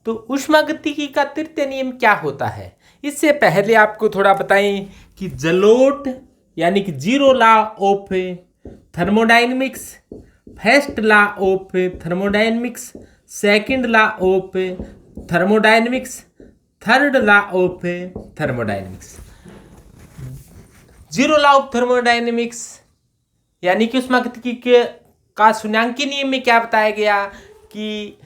तो ऊष्मागतिकी का तृतीय नियम क्या होता है? इससे पहले आपको थोड़ा बताएं कि जलोट यानी कि zero law of thermodynamics, first law of thermodynamics, second law of thermodynamics, third law of thermodynamics. Zero law of thermodynamics यानी कि ऊष्मागतिकी का शून्याङ्कीय नियम में क्या बताया गया कि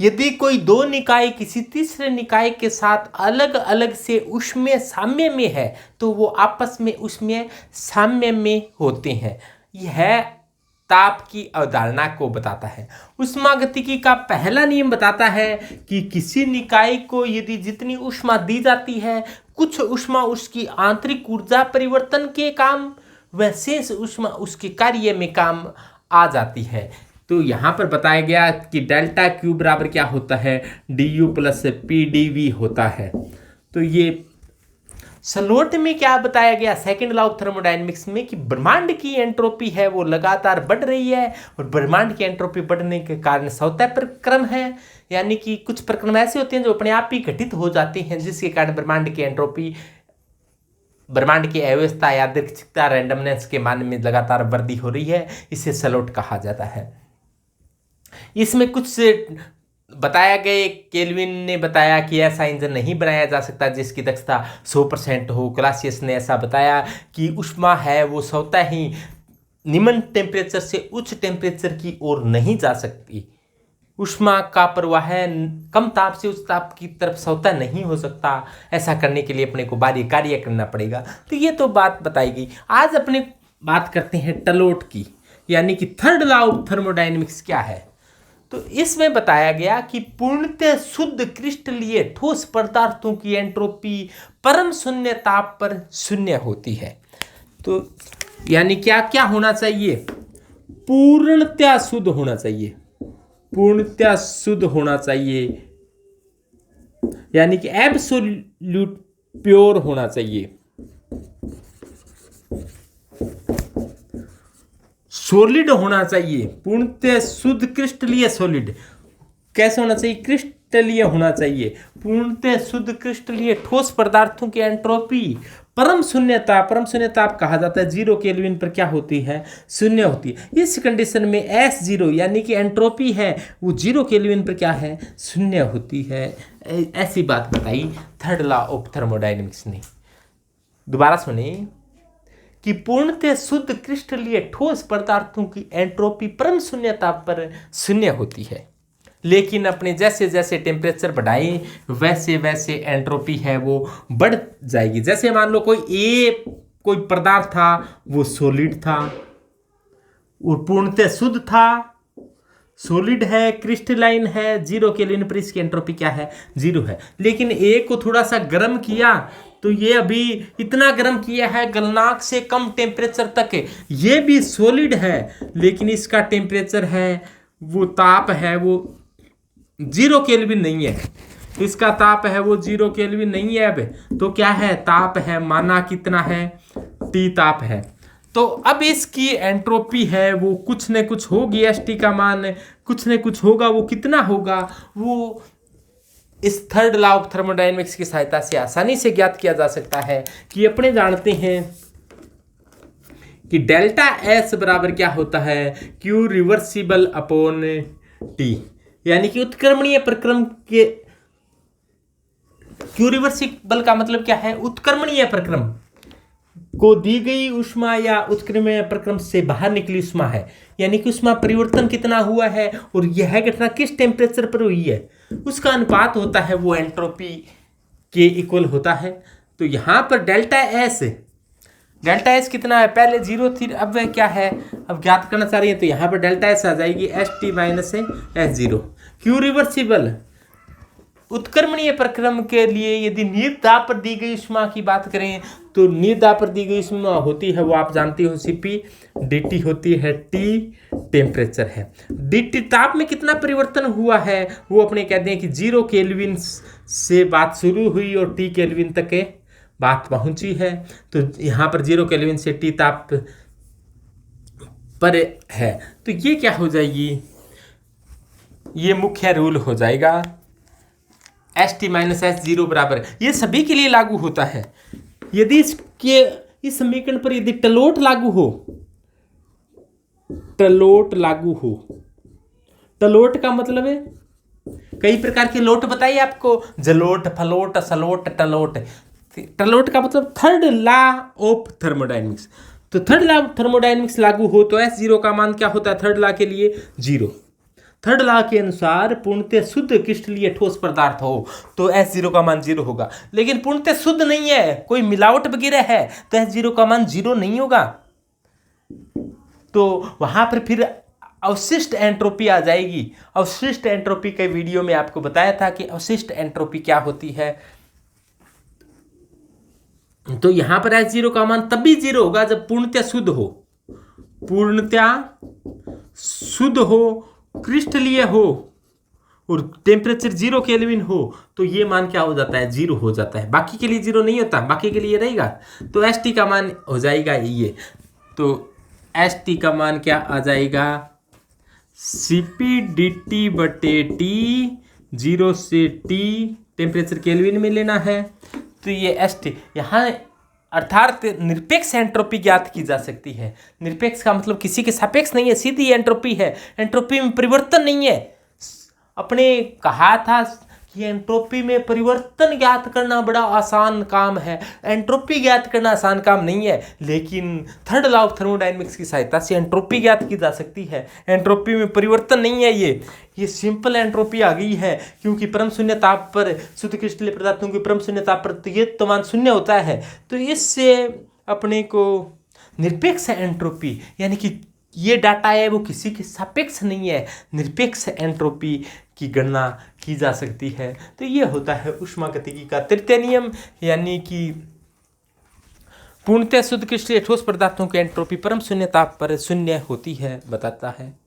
यदि कोई दो निकाय किसी तीसरे निकाय के साथ अलग अलग से ऊष्मीय साम्य में है तो वो आपस में ऊष्मीय साम्य में होते हैं। यह ताप की अवधारणा को बताता है। ऊष्मागतिकी का पहला नियम बताता है कि किसी निकाय को यदि जितनी ऊष्मा दी जाती है, कुछ ऊष्मा उसकी आंतरिक ऊर्जा परिवर्तन के काम व शेष ऊष्मा उसके कार्य में काम आ जाती है। तो यहाँ पर बताया गया कि डेल्टा क्यू बराबर क्या होता है, D U plus P D V होता है। तो ये सलोट में क्या बताया गया सेकंड लॉ ऑफ थर्मोडायनेमिक्स में कि ब्रह्मांड की एंट्रोपी है वो लगातार बढ़ रही है और ब्रह्मांड की एंट्रोपी बढ़ने के कारण स्वतः प्रक्रम है, यानी कि कुछ प्रक्रम ऐसे होते हैं जो अपने आप ही घटित हो जाते हैं जिसके कारण ब्रह्मांड की एंट्रोपी, ब्रह्मांड की अव्यवस्था, यादृच्छिकता, रैंडमनेस के मान में लगातार वृद्धि हो रही है। इसे सलोट कहा जाता है। इसमें कुछ बताया गया, केल्विन ने बताया कि ऐसा इंजन नहीं बनाया जा सकता जिसकी दक्षता 100% हो। क्लासियस ने ऐसा बताया कि ऊष्मा है वो स्वतः ही निम्न टेम्परेचर से उच्च टेम्परेचर की ओर नहीं जा सकती। ऊष्मा का प्रवाह कम ताप से उच्च ताप की तरफ स्वतः नहीं हो सकता। ऐसा करने के लिए अपने को बाहरी कार्य करना पड़ेगा। तो ये तो बात बताई गई। आज अपने बात करते हैं टलोट की, यानी कि थर्ड लॉ ऑफ थर्मोडायनेमिक्स क्या है। तो इसमें बताया गया कि पूर्णतः शुद्ध क्रिस्टलीय ठोस पदार्थों की एंट्रोपी परम शून्य ताप पर शून्य होती है। तो यानी क्या क्या होना चाहिए, पूर्णतः शुद्ध होना चाहिए, पूर्णतः शुद्ध होना चाहिए, यानी कि एब्सोल्यूट प्योर होना चाहिए। सॉलिड होना चाहिए, पूर्णतः शुद्ध क्रिस्टलीय सॉलिड। कैसे होना चाहिए, क्रिस्टलीय होना चाहिए। पूर्णतः शुद्ध क्रिस्टलीय ठोस पदार्थों की एंट्रोपी परम शून्यता, परम शून्यताप कहा जाता है, 0 केल्विन पर क्या होती है, शून्य होती है। इस कंडीशन में S0 यानी कि एंट्रोपी है वो 0 केल्विन पर क्या है, शून्य होती है। ऐसी बात बताई थर्ड लॉ ऑफ थर्मोडायनेमिक्स ने। दोबारा सुने कि पूर्णतः शुद्ध क्रिस्टलीय ठोस पदार्थों की एंट्रोपी परम शून्यता पर शून्य होती है, लेकिन अपने जैसे जैसे टेम्परेचर बढ़ाए वैसे वैसे एंट्रोपी है वो बढ़ जाएगी। जैसे मान लो कोई पदार्थ था वो सॉलिड था और पूर्णतः शुद्ध था, सॉलिड है, क्रिस्टलाइन है, 0 केल्विन पर इसकी एंट्रोपी क्या है, 0 है। लेकिन एक को थोड़ा सा गर्म किया तो ये अभी इतना गर्म किया है गलनांक से कम टेम्परेचर तक है, ये भी सॉलिड है लेकिन इसका टेम्परेचर है वो ताप है वो 0 केल्विन नहीं है, इसका ताप है वो 0 केल्विन नहीं है। अब तो क्या है, ताप है, माना कितना है, T ताप है। तो अब इसकी एंट्रोपी है वो कुछ न कुछ होगी, ST का मान कुछ न कुछ होगा। वो कितना होगा वो इस थर्ड लॉ ऑफ थर्मोडायनेमिक्स की सहायता से आसानी से ज्ञात किया जा सकता है कि अपने जानते हैं कि डेल्टा S बराबर क्या होता है, Q रिवर्सिबल अपॉन T, यानी कि उत्क्रमणीय प्रक्रम के Q रिवर्सिबल का मतलब क्या है, उत्क्रमणीय प्रक्रम को दी गई ऊष्मा या उत्क्रमणीय प्रक्रम से बाहर निकली ऊष्मा है, यानी कि ऊष्मा परिवर्तन कितना हुआ है और यह घटना किस टेम्परेचर पर हुई है, उसका अनुपात होता है वो एंट्रोपी के इक्वल होता है। तो यहाँ पर डेल्टा एस कितना है, पहले 0 थी अब वह क्या है, अब ज्ञात करना चाह रही है तो यहाँ पर डेल्टा एस आ जाएगी ST minus S0। Q reversible उत्क्रमणीय प्रक्रम के लिए यदि निर्दाब पर दी गई ऊष्मा की बात करें तो निर्दाब पर दी गई ऊष्मा होती है वो आप जानते हो CP, DT होती है T टेम्परेचर है। DT ताप में कितना परिवर्तन हुआ है वो अपने कहते हैं कि 0 केल्विन से बात शुरू हुई और T केल्विन तक के बात पहुंची है। तो यहाँ पर 0 केल्विन से T ताप पर है, तो ये क्या हो जाएगी, ये मुख्य रूल हो जाएगा S T minus S zero बराबर, ये सभी के लिए लागू होता है। यदि इस समीकरण पर यदि टलोट लागू हो, टलोट का मतलब है कई प्रकार के लोट बताइए आपको, जलोट, फलोट, सलोट, टलोट। टलोट का मतलब थर्ड लॉ ऑफ थर्मोडायनेमिक्स। तो थर्ड लॉ ऑफ थर्मोडायनेमिक्स लागू हो तो एस जीरो का मान क्या होता है थर्ड लॉ के लिए? जीरो। थर्ड लॉ के अनुसार पूर्णतः शुद्ध क्रिस्टलीय ठोस पदार्थ हो तो एस जीरो का मान जीरो होगा। लेकिन पूर्णतः शुद्ध नहीं है, कोई मिलावट वगैरह है तो एस जीरो का मान जीरो नहीं होगा। तो वहां पर फिर अवशिष्ट एंट्रोपी आ जाएगी। अवशिष्ट एंट्रोपी के वीडियो में आपको बताया था कि अवशिष्ट एंट्रोपी क्या होती है। तो यहां पर एस जीरो का मान तब भी जीरो होगा जब पूर्णतः शुद्ध हो, क्रिस्टलीय हो और टेम्परेचर 0 केल्विन हो, तो ये मान क्या हो जाता है? जीरो हो जाता है। बाकी के लिए जीरो नहीं होता, बाकी के लिए रहेगा। तो एस टी का मान हो जाएगा ये। तो एस टी का मान क्या आ जाएगा? CP/DT बटे टी, 0 से टी, टेम्परेचर केल्विन में लेना है। तो ये एस टी यहाँ अर्थात निरपेक्ष एंट्रोपी ज्ञात की जा सकती है। निरपेक्ष का मतलब किसी के सापेक्ष नहीं है, सीधी एंट्रोपी है। एंट्रोपी में परिवर्तन नहीं है। अपने कहा था कि एंट्रोपी में परिवर्तन ज्ञात करना बड़ा आसान काम है, एंट्रोपी ज्ञात करना आसान काम नहीं है। लेकिन थर्ड लॉ ऑफ थर्मोडायनेमिक्स की सहायता से एंट्रोपी ज्ञात की जा सकती है। एंट्रोपी में परिवर्तन नहीं है, ये सिंपल एंट्रोपी आ गई है, क्योंकि परम शून्य ताप पर शुद्ध क्रिस्टलीय पदार्थों की परम शून्य ताप पर तो मान शून्य होता है। तो इससे अपने को निरपेक्ष एंट्रोपी, यानी कि ये डाटा है वो किसी के सापेक्ष नहीं है, निरपेक्ष एंट्रोपी की गणना की जा सकती है। तो ये होता है ऊष्मागतिकी का तृतीय नियम, यानी कि पूर्णतः शुद्ध क्रिस्टलीय ठोस पदार्थों की एंट्रोपी परम शून्य ताप पर शून्य होती है, बताता है।